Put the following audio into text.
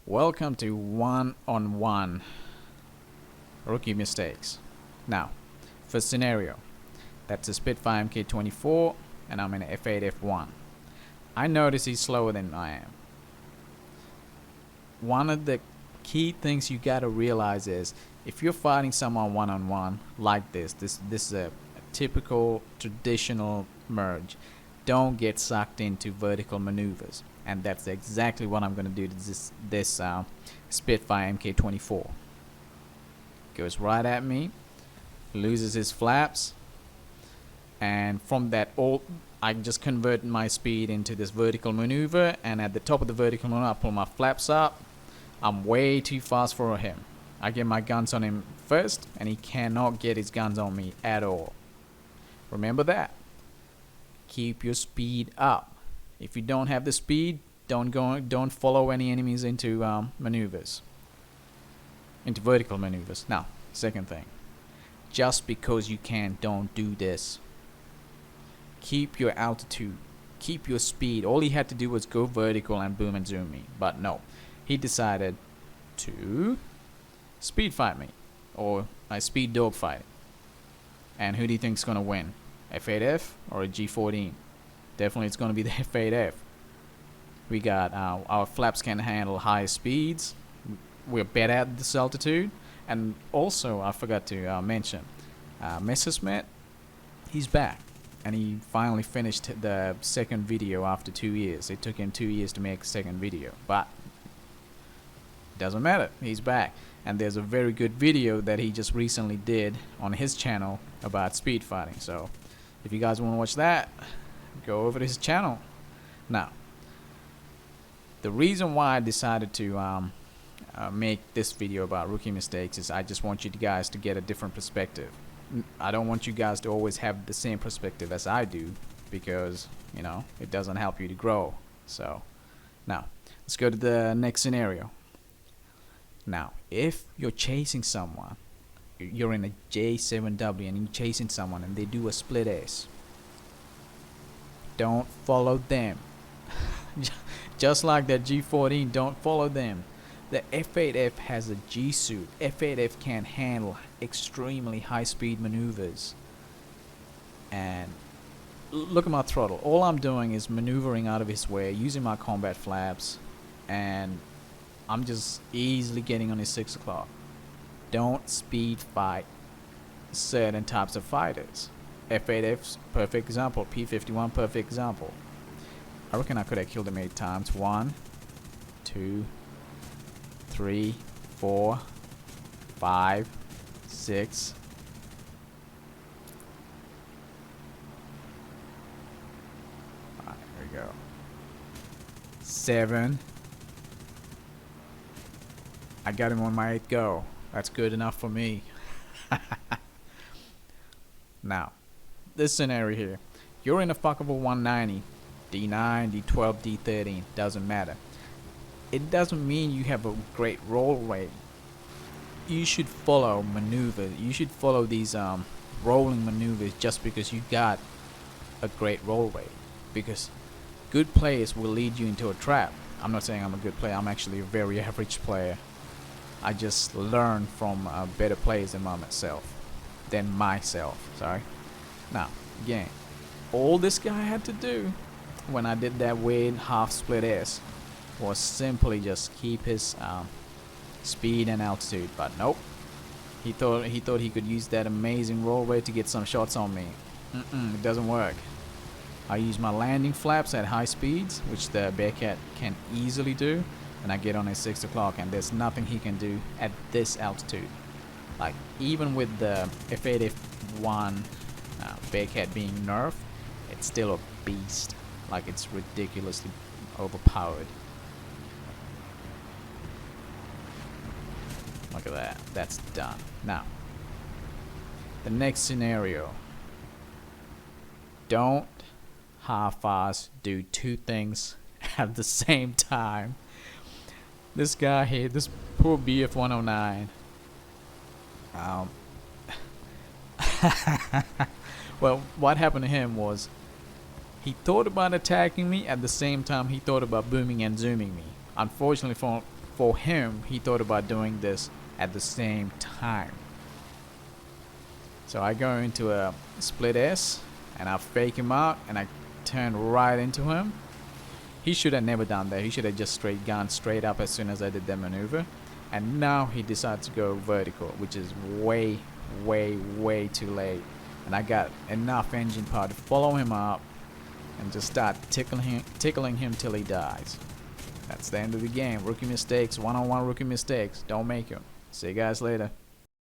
Welcome to one-on-one rookie mistakes. Now, first scenario, that's a Spitfire Mk24 and I'm in a F8 F1. I notice he's slower than I am. One of the key things you gotta realize is if you're fighting someone one-on-one like this is a typical traditional merge. Don't get sucked into vertical maneuvers, and that's exactly what I'm going to do to this Spitfire Mk24. Goes right at me, loses his flaps, and from that I just convert my speed into this vertical maneuver, and at the top of the vertical maneuver I pull my flaps up. I'm way too fast for him. I get my guns on him first, and he cannot get his guns on me at all. Remember that. Keep your speed up. If you don't have the speed, don't follow any enemies into maneuvers, into vertical maneuvers. Now, second thing, just because you can, don't do this. Keep your altitude, keep your speed. All he had to do was go vertical and boom and zoom me, but no, he decided to speed fight me, or I speed dog fight. And who do you think's gonna win? F8F or a G14? Definitely it's gonna be the F8F. We got our flaps can handle high speeds. We're better at this altitude. And also I forgot to mention Messerschmitt, he's back, and he finally finished the second video after 2 years. It took him 2 years to make a second video, but doesn't matter, he's back. And there's a very good video that he just recently did on his channel about speed fighting. So if you guys want to watch that, go over to his channel. Now, the reason why I decided to make this video about rookie mistakes is I just want you guys to get a different perspective. I don't want you guys to always have the same perspective as I do, because you know it doesn't help you to grow. So now let's go to the next scenario. Now, if you're chasing someone, you're in a J7W and you're chasing someone and they do a split S, don't follow them. Just like that G14, don't follow them. The F8F has a G suit. F8F can handle extremely high speed maneuvers. And look at my throttle. All I'm doing is maneuvering out of his way, using my combat flaps, and I'm just easily getting on his 6 o'clock. Don't speed fight certain types of fighters. F8F's perfect example. P51 perfect example. I reckon I could have killed him 8 times. 1, 2, 3, 4, 5, 6. Alright, here we go. 7. I got him on my 8th go. That's good enough for me. Now, this scenario here. You're in a fuckable 190. D9, D12, D13. Doesn't matter. It doesn't mean you have a great roll rate. You should follow maneuvers. You should follow these rolling maneuvers just because you got a great roll rate. Because good players will lead you into a trap. I'm not saying I'm a good player. I'm actually a very average player. I just learn from better players than myself. Sorry. Now, again, all this guy had to do when I did that weird half split S was simply just keep his speed and altitude. But nope, he thought he could use that amazing roll rate to get some shots on me. It doesn't work. I use my landing flaps at high speeds, which the Bearcat can easily do, and I get on his 6 o'clock, and there's nothing he can do at this altitude. Like, even with the F8 F1 Bearcat being nerfed, it's still a beast. Like, it's ridiculously overpowered. Look at that. That's done. Now, the next scenario. Don't half-ass do 2 things at the same time. This guy here, this poor BF109. Well, what happened to him was He thought about attacking me, at the same time he thought about booming and zooming me. Unfortunately for him, he thought about doing this at the same time. So I go into a split S and I fake him out and I turn right into him. He should have never done that. He should have just gone straight up as soon as I did that maneuver. And now he decides to go vertical, which is way, way too late. And I got enough engine power to follow him up and just start tickling him till he dies. That's the end of the game. Rookie mistakes, one-on-one rookie mistakes. Don't make them. See you guys later.